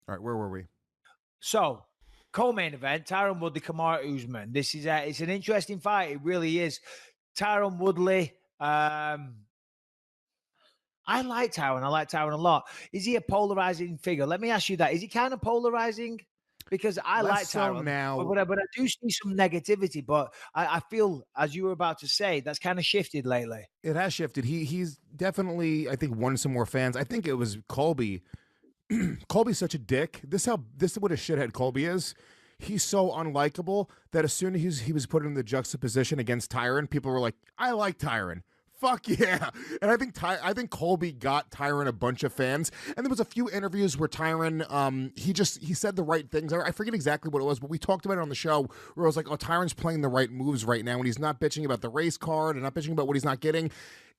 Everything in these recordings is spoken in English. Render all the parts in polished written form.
All right, where were we? So, co-main event: Tyron Woodley, Kamaru Usman. This is it's an interesting fight. It really is. Tyron Woodley. I like Tyron. I like Tyron a lot. Is he a polarizing figure? Let me ask you that. Is he kind of polarizing? Because I Less like so Tyron, but, now. but I do see some negativity. But I feel, as you were about to say, that's kind of shifted lately. It has shifted. He's definitely, I think, won some more fans. I think it was Colby. Colby's such a dick. This is what a shithead Colby is. He's so unlikable that as soon as he was put in the juxtaposition against Tyron, people were like, "I like Tyron." Fuck yeah! And I think Colby got Tyron a bunch of fans. And there was a few interviews where Tyron, he said the right things. I forget exactly what it was, but we talked about it on the show where I was like, "Oh, Tyron's playing the right moves right now, and he's not bitching about the race card and not bitching about what he's not getting."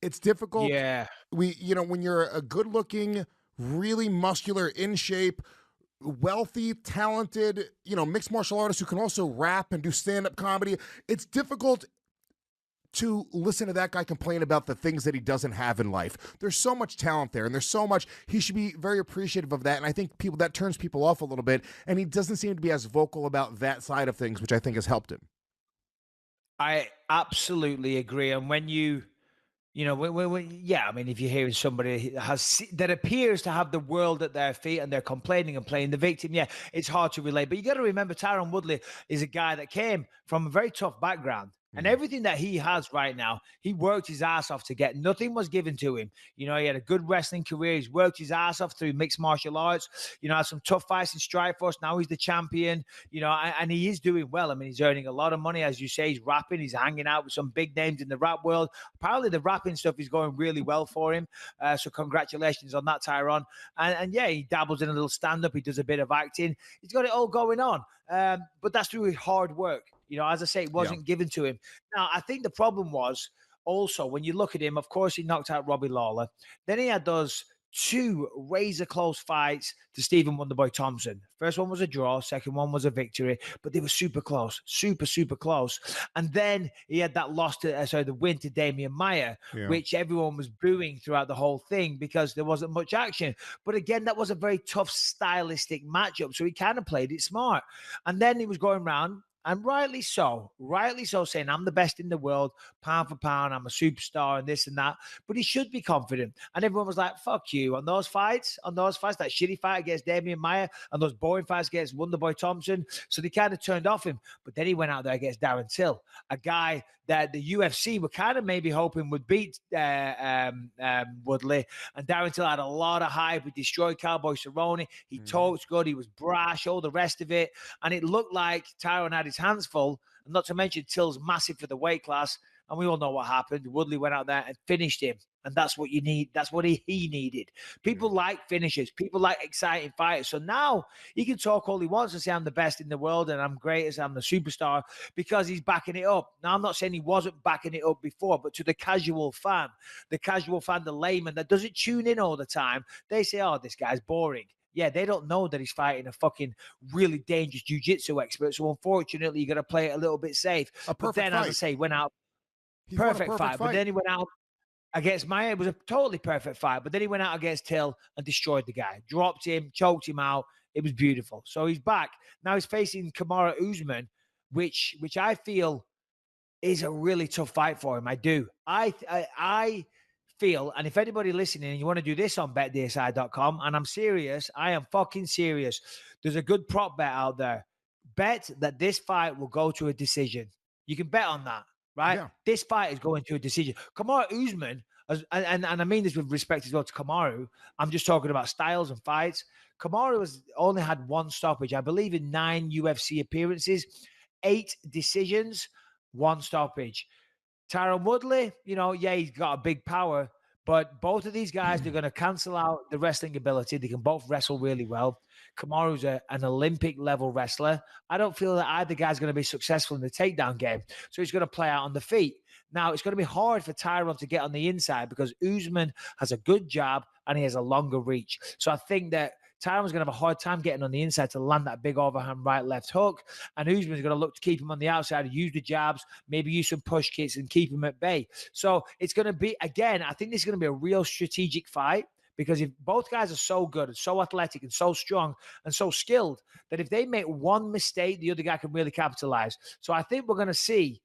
It's difficult. Yeah. When you're a good-looking, really muscular, in shape, wealthy, talented, mixed martial artist who can also rap and do stand-up comedy, it's difficult to listen to that guy complain about the things that he doesn't have in life. There's so much talent there, and there's so much, he should be very appreciative of that, and I think that turns people off a little bit, and he doesn't seem to be as vocal about that side of things, which I think has helped him. I absolutely agree. And when yeah, I mean, if you're hearing somebody that appears to have the world at their feet and they're complaining and playing the victim, yeah, it's hard to relate. But you got to remember, Tyron Woodley is a guy that came from a very tough background. And everything that he has right now, he worked his ass off to get. Nothing was given to him. He had a good wrestling career. He's worked his ass off through mixed martial arts. Had some tough fights in Strikeforce. Now he's the champion. And he is doing well. I mean, he's earning a lot of money, as you say. He's rapping. He's hanging out with some big names in the rap world. Apparently, the rapping stuff is going really well for him. So congratulations on that, Tyron. And yeah, he dabbles in a little stand-up. He does a bit of acting. He's got it all going on. But that's through his hard work. As I say, it wasn't given to him. Now, I think the problem was also when you look at him, of course, he knocked out Robbie Lawler. Then he had those two razor close fights to Stephen Wonderboy Thompson. First one was a draw, second one was a victory, but they were super close, super close. And then he had that loss to, the win to Damian Maia, which everyone was booing throughout the whole thing because there wasn't much action. But again, that was a very tough stylistic matchup. So he kind of played it smart. And then he was going around, and rightly so, saying, I'm the best in the world, pound for pound, I'm a superstar and this and that. But he should be confident. And everyone was like, fuck you. On those fights, that shitty fight against Damian Maia and those boring fights against Wonderboy Thompson. So they kind of turned off him. But then he went out there against Darren Till, a guy that the UFC were kind of maybe hoping would beat Woodley. And Darren Till had a lot of hype. He destroyed Cowboy Cerrone. He talks good. He was brash, all the rest of it. And it looked like Tyron had his hands full. And not to mention Till's massive for the weight class. And we all know what happened. Woodley went out there and finished him. And that's what you need. That's what he needed. People like finishes. People like exciting fighters. So now he can talk all he wants and say, I'm the best in the world and I'm greatest, I'm the superstar, because he's backing it up. Now, I'm not saying he wasn't backing it up before, but to the casual fan, the layman that doesn't tune in all the time, they say, oh, this guy's boring. Yeah, they don't know that he's fighting a fucking really dangerous jiu-jitsu expert. So unfortunately, you got to play it a little bit safe. But then, as I say, went out. Perfect fight. But then he went out against Maia. It was a totally perfect fight. But then he went out against Till and destroyed the guy. Dropped him, choked him out. It was beautiful. So he's back. Now he's facing Kamaru Usman, which I feel is a really tough fight for him. I do. I feel, and if anybody listening and you want to do this on betdsi.com, and I'm serious, I am fucking serious. There's a good prop bet out there. Bet that this fight will go to a decision. You can bet on that. Right? Yeah. This fight is going to a decision. Kamaru Usman, and I mean this with respect as well to Kamaru, I'm just talking about styles and fights. Kamaru has only had one stoppage, I believe, in 9 UFC appearances, 8 decisions, 1 stoppage. Tyron Woodley, he's got a big power, but both of these guys, they're going to cancel out the wrestling ability. They can both wrestle really well. Kamaru's an Olympic level wrestler. I don't feel that either guy's going to be successful in the takedown game. So he's going to play out on the feet. Now, it's going to be hard for Tyron to get on the inside because Usman has a good jab and he has a longer reach. So I think that Tyron's going to have a hard time getting on the inside to land that big overhand right left hook. And Usman's going to look to keep him on the outside, use the jabs, maybe use some push kicks and keep him at bay. So it's going to be, again, I think this is going to be a real strategic fight Because if both guys are so good and so athletic and so strong and so skilled, that if they make one mistake, the other guy can really capitalize. So I think we're going to see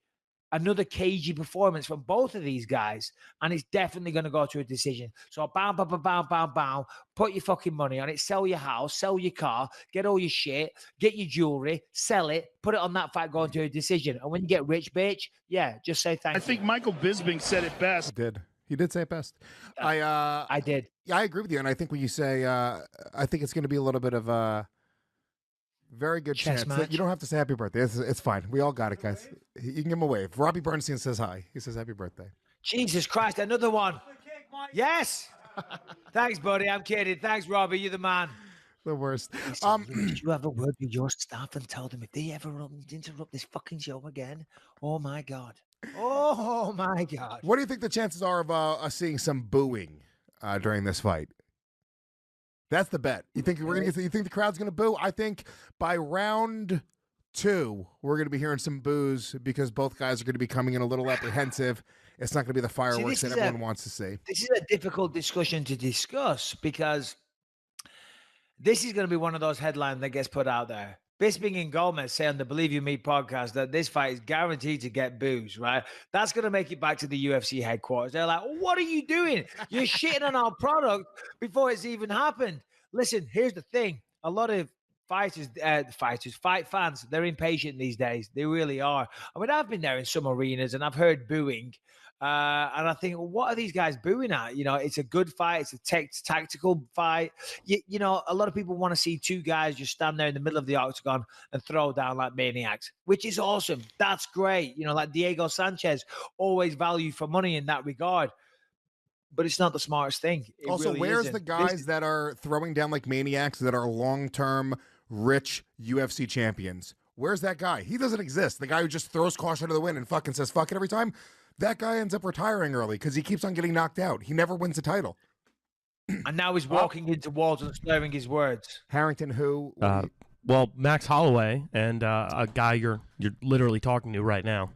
another cagey performance from both of these guys, and it's definitely going to go to a decision. So bam, bam, bam, bam, bam, bam. Put your fucking money on it. Sell your house, sell your car, get all your shit, get your jewelry, sell it, put it on that fight going to a decision. And when you get rich, bitch, yeah, just say thank you. I think Michael Bisping said it best. He did say it best. I did. Yeah, I agree with you, and I think when you say, I think it's going to be a little bit of a very good chance. You don't have to say happy birthday. It's fine. We all got it, guys. You can give him a wave. Robbie Bernstein says hi. He says happy birthday. Jesus Christ, another one. Yes. Thanks, buddy. I'm kidding. Thanks, Robbie. You're the man. The worst. Did you have a word with your staff and tell them if they ever interrupt this fucking show again? Oh, my God. Oh, my God. What do you think the chances are of us seeing some booing during this fight? That's the bet. You think we're gonna get? You think the crowd's gonna boo? I think by round 2, we're gonna be hearing some boos because both guys are gonna be coming in a little apprehensive. It's not gonna be the fireworks that everyone wants to see. This is a difficult discussion to discuss because this is gonna be one of those headlines that gets put out there. Bisping and Gomez say on the Believe You Me podcast that this fight is guaranteed to get boos, right? That's going to make it back to the UFC headquarters. They're like, what are you doing? You're shitting on our product before it's even happened. Listen, here's the thing. A lot of fight fans, they're impatient these days. They really are. I mean, I've been there in some arenas and I've heard booing. And I think, well, what are these guys booing at? You know, it's a good fight. It's a tactical fight. You know, a lot of people want to see two guys just stand there in the middle of the octagon and throw down like maniacs, which is awesome. That's great. You know, like Diego Sanchez, always value for money in that regard. But it's not the smartest thing. Also, really where's the guys that are throwing down like maniacs that are long-term rich UFC champions? Where's that guy? He doesn't exist. The guy who just throws caution to the wind and fucking says fuck it every time. That guy ends up retiring early because he keeps on getting knocked out. He never wins a title. And now he's walking into walls and slurring his words. Harrington, who? Well, Max Holloway and a guy you're literally talking to right now.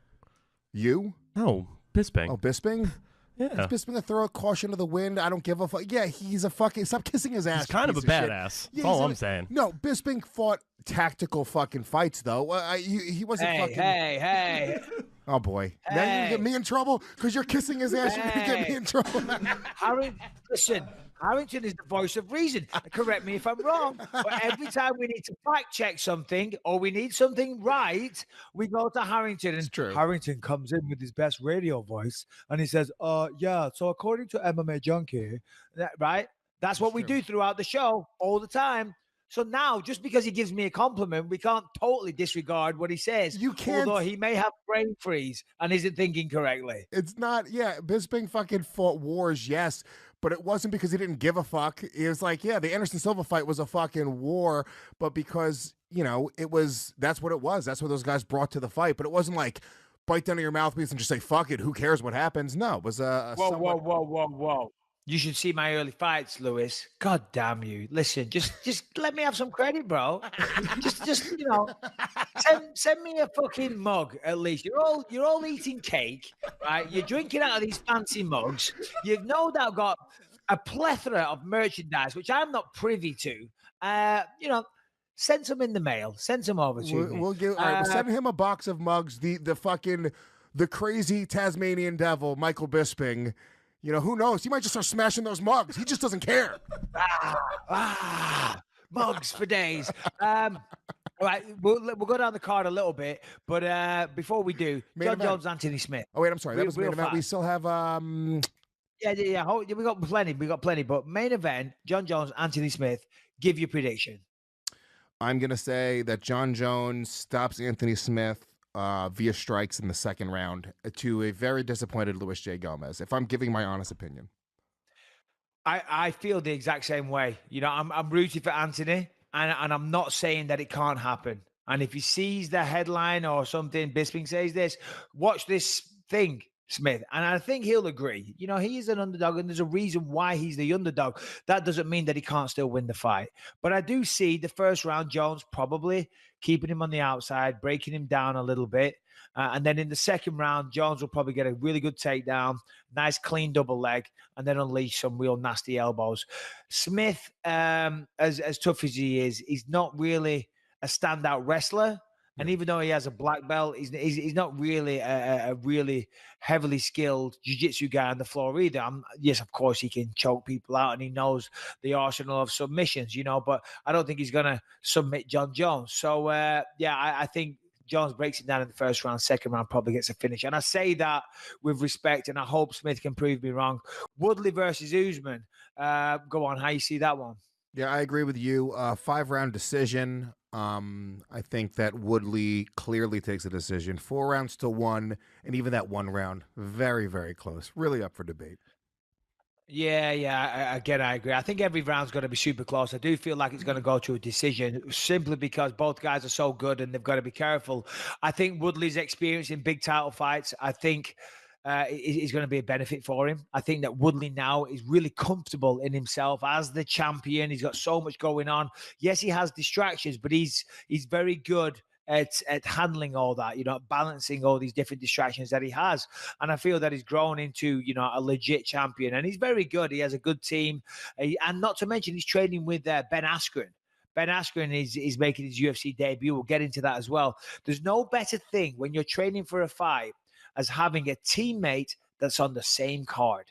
You? No, Bisping. Oh, Bisping? Yeah. Is Bisping a throw caution to the wind? I don't give a fuck. Yeah, he's a fucking... Stop kissing his ass. He's kind of a badass. That's all I'm saying. No, Bisping fought tactical fucking fights, though. He wasn't fucking... Hey. Oh, boy. Now you're going to get me in trouble? Because you're kissing his ass, you're going to get me in trouble. Harrington is the voice of reason. Correct me if I'm wrong, but every time we need to fact check something or we need something right, we go to Harrington. And Harrington comes in with his best radio voice and he says, yeah, so according to MMA Junkie, right? That's what we do throughout the show all the time. So now, just because he gives me a compliment, we can't totally disregard what he says. You can't. Although he may have brain freeze and isn't thinking correctly. It's not, yeah, Bisping fucking fought wars, yes, but it wasn't because he didn't give a fuck. It was like, yeah, the Anderson Silva fight was a fucking war, but because, you know, that's what it was. That's what those guys brought to the fight. But it wasn't like, bite down to your mouthpiece and just say, fuck it, who cares what happens? No, it was Whoa. You should see my early fights, Lewis. God damn you. Listen, just let me have some credit, bro. just you know, send me a fucking mug at least. You're all eating cake, right? You're drinking out of these fancy mugs. You've no doubt got a plethora of merchandise, which I'm not privy to. You know, send some in the mail. Send some over to me. We'll send him a box of mugs. The crazy Tasmanian devil, Michael Bisping. You know, who knows? He might just start smashing those mugs. He just doesn't care. Mugs for days. All right, we'll go down the card a little bit, but before we do, John Jones, Anthony Smith. Oh wait, I'm sorry. That was main event. We still have Yeah. We got plenty. But main event, John Jones, Anthony Smith. Give your prediction. I'm gonna say that John Jones stops Anthony Smith via strikes in the second round to a very disappointed Luis J. Gomez, if I'm giving my honest opinion. I feel the exact same way. You know, I'm rooting for Anthony, and I'm not saying that it can't happen. And if he sees the headline or something, Bisping says this, watch this thing. Smith. And I think he'll agree. You know, he is an underdog, and there's a reason why he's the underdog. That doesn't mean that he can't still win the fight. But I do see the first round, Jones probably keeping him on the outside, breaking him down a little bit. And then in the second round, Jones will probably get a really good takedown, nice clean double leg, and then unleash some real nasty elbows. Smith, as tough as he is, he's not really a standout wrestler. And even though he has a black belt, he's not really a really heavily skilled jiu-jitsu guy on the floor either. Yes, of course, he can choke people out and he knows the arsenal of submissions, but I don't think he's going to submit John Jones. So, I think Jones breaks it down in the first round. Second round probably gets a finish. And I say that with respect, and I hope Smith can prove me wrong. Woodley versus Usman. Go on, how you see that one? Yeah, I agree with you. 5-round decision. I think that Woodley clearly takes a decision. 4 rounds to 1, and even that 1 round, very, very close. Really up for debate. Yeah. Again, I agree. I think every round's going to be super close. I do feel like it's going to go to a decision simply because both guys are so good and they've got to be careful. I think Woodley's experience in big title fights, I think is going to be a benefit for him. I think that Woodley now is really comfortable in himself as the champion. He's got so much going on. Yes, he has distractions, but he's very good at handling all that, balancing all these different distractions that he has. And I feel that he's grown into, a legit champion. And he's very good. He has a good team. And not to mention, he's training with Ben Askren. Ben Askren is making his UFC debut. We'll get into that as well. There's no better thing when you're training for a fight as having a teammate that's on the same card,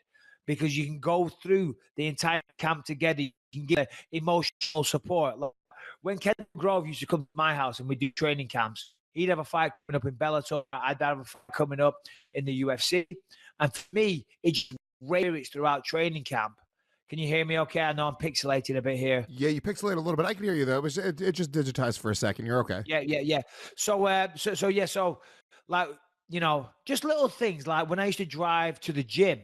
because you can go through the entire camp together. You can get emotional support. Look, when Ken Grove used to come to my house and we do training camps, he'd have a fight coming up in Bellator. I'd have a fight coming up in the UFC. And for me, it just rates throughout training camp. Can you hear me okay? I know I'm pixelating a bit here. Yeah, you pixelate a little bit. I can hear you, though. It just digitized for a second. You're okay. Yeah. So, like, just little things like when I used to drive to the gym,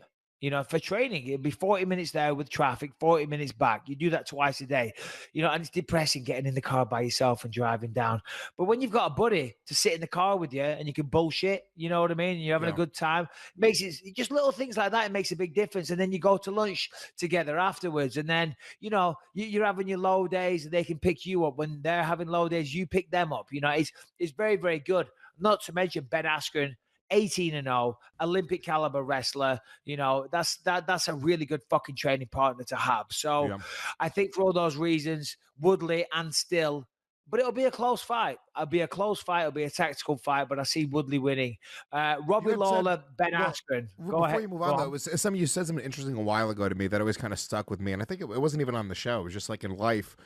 for training, it'd be 40 minutes there with traffic, 40 minutes back. You do that twice a day, and it's depressing getting in the car by yourself and driving down. But when you've got a buddy to sit in the car with you and you can bullshit, you know what I mean? And you're having a good time. It makes it just little things like that. It makes a big difference. And then you go to lunch together afterwards. And then, you're having your low days and they can pick you up. When they're having low days, you pick them up. It's very, very good. Not to mention Ben Askren, 18-0, Olympic caliber wrestler. That's a really good fucking training partner to have. So I think for all those reasons, Woodley and Still, but it'll be a close fight. It'll be a tactical fight, but I see Woodley winning. Robbie Lawler, Ben Askren. Go ahead. Before you move on, though, you said something interesting a while ago to me that always kind of stuck with me, and I think it wasn't even on the show. It was just like in life,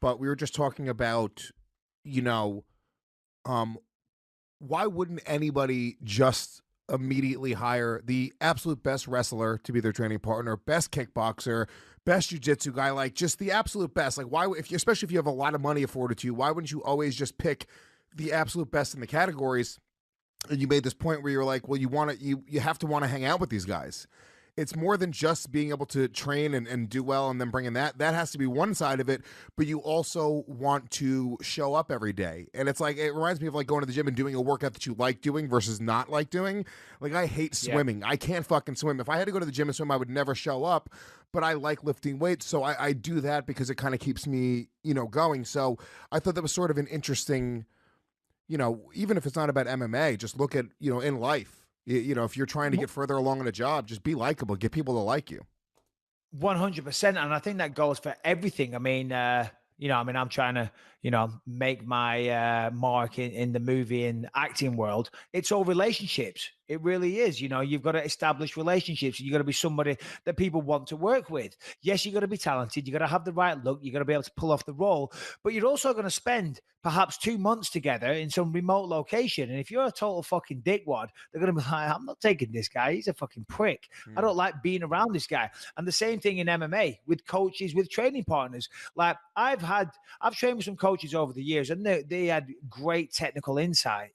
but we were just talking about, why wouldn't anybody just immediately hire the absolute best wrestler to be their training partner, best kickboxer, best jiu-jitsu guy, like just the absolute best? Like, why, especially if you have a lot of money afforded to you, why wouldn't you always just pick the absolute best in the categories? And you made this point where you're like, well, you have to want to hang out with these guys. It's more than just being able to train and do well and then bringing that. That has to be one side of it, but you also want to show up every day. And it's like, it reminds me of like going to the gym and doing a workout that you like doing versus not like doing. Like, I hate swimming. Yeah. I can't fucking swim. If I had to go to the gym and swim, I would never show up, but I like lifting weights. So I do that because it kind of keeps me, going. So I thought that was sort of an interesting, even if it's not about MMA, just look at, in life. If you're trying to get further along in a job, just be likable, get people to like you. 100%. And I think that goes for everything. I mean, I'm trying to, make my mark in the movie and acting world. It's all relationships. It really is. You've got to establish relationships. You've got to be somebody that people want to work with. Yes, you've got to be talented. You've got to have the right look. You've got to be able to pull off the role. But you're also going to spend perhaps 2 months together in some remote location. And if you're a total fucking dickwad, they're going to be like, I'm not taking this guy. He's a fucking prick. I don't like being around this guy. And the same thing in MMA with coaches, with training partners. Like I've trained with some coaches over the years and they had great technical insight,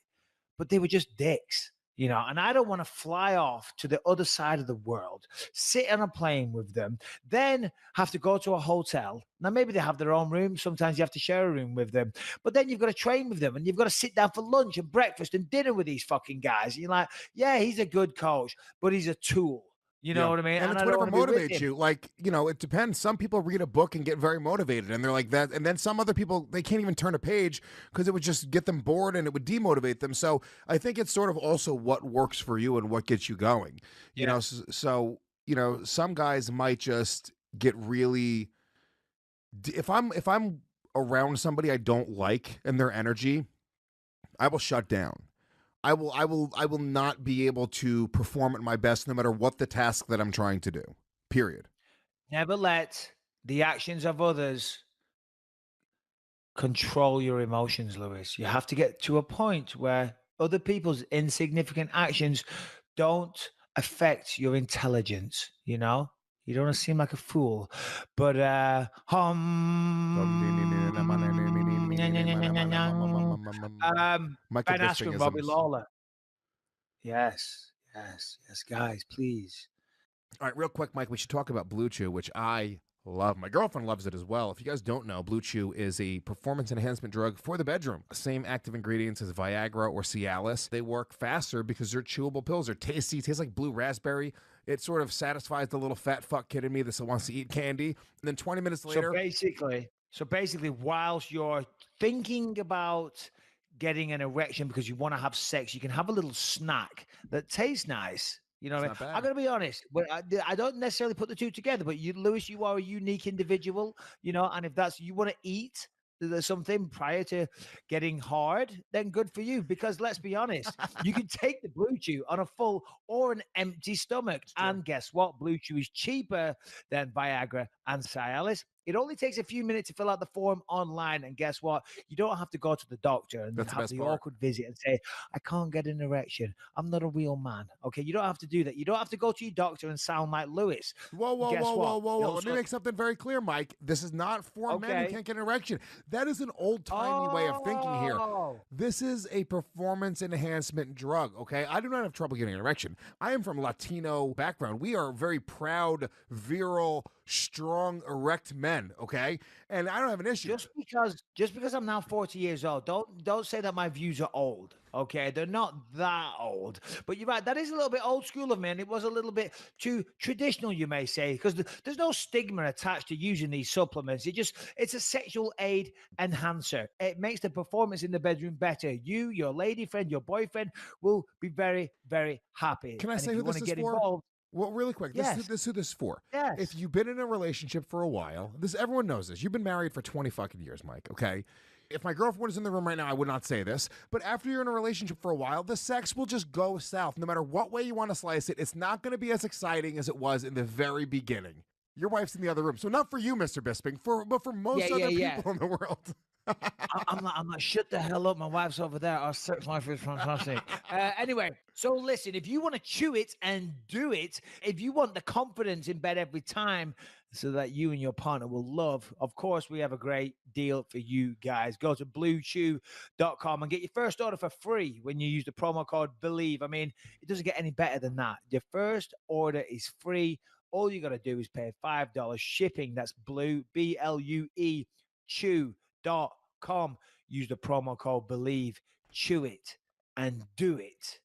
but they were just dicks. And I don't want to fly off to the other side of the world, sit on a plane with them, then have to go to a hotel. Now, maybe they have their own room. Sometimes you have to share a room with them, but then you've got to train with them and you've got to sit down for lunch and breakfast and dinner with these fucking guys. And you're like, yeah, he's a good coach, but he's a tool. You know what I mean? And it's I don't whatever want to be with motivates him. you. Like, it depends. Some people read a book and get very motivated and they're like that. And then some other people, they can't even turn a page because it would just get them bored and it would demotivate them. So I think it's sort of also what works for you and what gets you going. Yeah. Some guys might just get really, if I'm around somebody I don't like and their energy, I will shut down. I will not be able to perform at my best no matter what the task that I'm trying to do. Period. Never let the actions of others control your emotions, Lewis. You have to get to a point where other people's insignificant actions don't affect your intelligence, You don't want to seem like a fool. But Michael Ben Askren, Robbie Bispingisms. Lawler. Yes, yes, yes, guys, please. All right, real quick, Mike, we should talk about Blue Chew, which I love. My girlfriend loves it as well. If you guys don't know, Blue Chew is a performance enhancement drug for the bedroom. Same active ingredients as Viagra or Cialis. They work faster because they're chewable pills. They're tasty, taste like blue raspberry. It sort of satisfies the little fat fuck kid in me that wants to eat candy. And then 20 minutes later, So basically, whilst you're thinking about getting an erection because you want to have sex, you can have a little snack that tastes nice. You know what I mean? not bad. I'm gonna be honest, but I don't necessarily put the two together. But Lewis, you are a unique individual, and if that's you want to eat something prior to getting hard, then good for you. Because let's be honest, you can take the Blue Chew on a full or an empty stomach, and guess what? Blue Chew is cheaper than Viagra and Cialis. It only takes a few minutes to fill out the form online, and guess what? You don't have to go to the doctor and That's the have best the part. awkward visit and say, "I can't get an erection. I'm not a real man." Okay, you don't have to do that. You don't have to go to your doctor and sound like Lewis. Whoa. It Let me make something very clear, Mike. This is not for men who Okay. can't get an erection. That is an old-timey way of thinking here. Oh. This is a performance enhancement drug, okay? I do not have trouble getting an erection. I am from Latino background. We are very proud, virile, strong, erect men, okay? And I don't have an issue. Just because I'm now 40 years old, don't say that my views are old. Okay, they're not that old, but you're right. That is a little bit old school of me, and it was a little bit too traditional, you may say, because there's no stigma attached to using these supplements. It's a sexual aid enhancer. It makes the performance in the bedroom better. You, your lady friend, your boyfriend will be very, very happy. Can I And say if who you want this to is get for? involved, Well, really quick, Yes. this is who this is for. Yes. If you've been in a relationship for a while, everyone knows this. You've been married for 20 fucking years, Mike, okay? If my girlfriend was in the room right now, I would not say this. But after you're in a relationship for a while, the sex will just go south. No matter what way you want to slice it, it's not going to be as exciting as it was in the very beginning. Your wife's in the other room. So not for you, Mr. Bisping, but for most other people in the world. I'm not. Shut the hell up. My wife's over there. Our sex life is fantastic. Anyway, so listen, if you want to chew it and do it, if you want the confidence in bed every time so that you and your partner will love, of course, we have a great deal for you guys. Go to bluechew.com and get your first order for free when you use the promo code BELIEVE. I mean, it doesn't get any better than that. Your first order is free. All you got to do is pay $5 shipping. That's blue, BLUE, chew.com. Use the promo code BELIEVE. Chew it and do it.